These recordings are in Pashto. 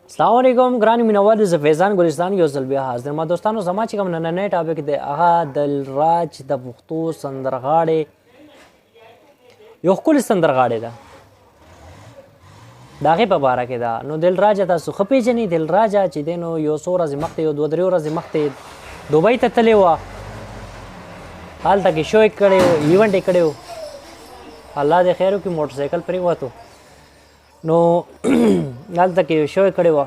السلام علیکم ګران مینوال ز فیضان ګلستان یو ځل بیا حاضر ما دوستانو زما چې کوم نننی ټاپک دی هغه دلراج د پښتو سندرغاړې یو ښکلې سندرغاړې ده د هغې په باره کې ده نو دلراج تاسو ښه پېژنئ دلراج چې دی نو یو څو ورځې مخکې یو دوه درې ورځې مخکې دوبۍ ته تلې وه هلته کې شو یې کړی و ایونټ یې کړی و الله دې خیر وکړي موټرسایکل پرېوتو نو هلته کې شو یې کړې وه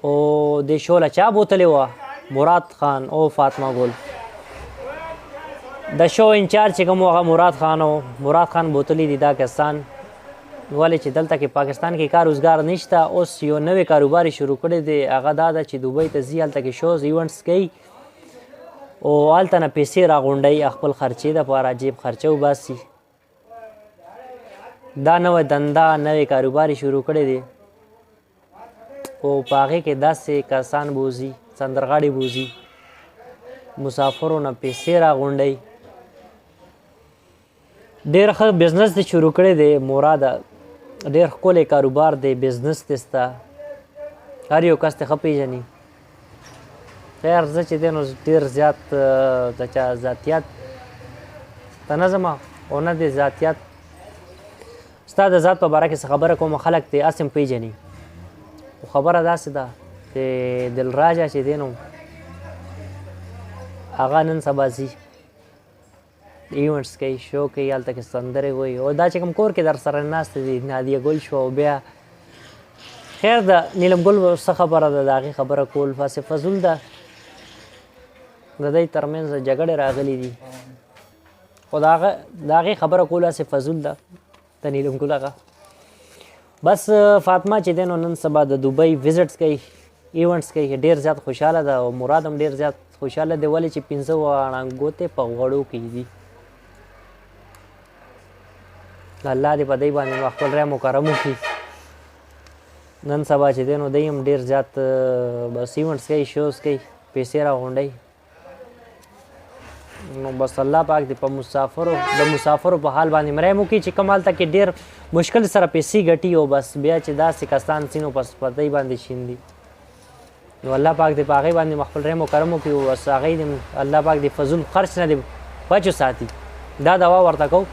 او دې شو له چا بوتلې وه مراد خان او فاطمه ګل د شو انچارج چې کوم هغه مراد خان او مراد خان بوتلې دي دا کسان ولې چې دلته کې پاکستان کې کار روزګار نشته اوس یو نوی کاروبار یې شروع کړی دی هغه دا ده چې دوبۍ ته ځي هلته کې شوز ایونټس کوي او هلته نه پیسې راغونډوي خپل خرچې دپاره جیب خرچه وباسي دا نوی دنده نوی کاروبار شروع کړی دی او په هغې کې داسې کسان بوځي سندرغاړي بوځي مسافرو نه پیسې راغونډوي ډېر ښه بزنس دی شروع کړی دی مراده ډېر ښکلی کاروبار دی بزنس دی ستا هر یو کس ته ښه پېژني خیر زه چې دی نو ډېر زیات د چا ذاتیات ته نه ځم او نه د ذاتیات ستا د ذات په باره کې څه خبره کوم خلک دې هسې هم پېژني خو خبره داسې ده چې دلراجه چې دی نو هغه نن سبا ځي ایونټس کوي شو کوي هلته کې سندرې وایي او دا چې کوم کور کې در سره ناست دي نادیه ګل شوه او بیا خیر ده نیلم ګل څه خبره ده د هغې خبره کول فاسې فضول ده د دوی ترمنځ جګړې راغلي دي خو د هغې خبره کول هسې فضول ده د نیلم ګل هغه بس فاطمه چې دی نو نن سبا د دوبۍ وزټس کوي ایونټس کوي ډېر زیات خوشحاله ده او مراد هم ډېر زیات خوشحاله دی ولې چې 15 واړه ګوتې په غوړو کې دي الله دې په دی باندې خپل رحم و کرم وکړي نن سبا چې دی نو دی هم ډېر زیات بس ایونټس کوي شوز کوي پیسې راغونډوي نو بس الله پاک دې په مسافرو په حال باندې مرحم وکړي چې کوم هلته کې ډېر مشکل سره پیسې ګټي او بس بیا چې داسې کسان سي نو بس په دی باندې شیندي نو الله پاک دې په هغې باندې خپل رحم و کرم وکړي او بس هغې دې الله پاک دې فضول خرچ نه دې بچو ساتي دا دوا ورته کوو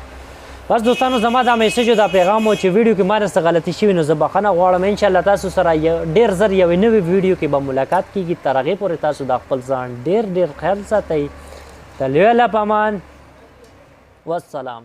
بس دوستانو زما دا میسج او دا پیغام و چې ویډیو کې ما نه څه غلطي شوي نو زه بخښنه غواړم انشاءالله تاسو سره ډېر زر یوې نوې ویډیو کې به ملاقات کېږي تر هغې پورې تاسو دا خپل ځان ډېر ډېر خیال ساتئ د لوی الله په امان والسلام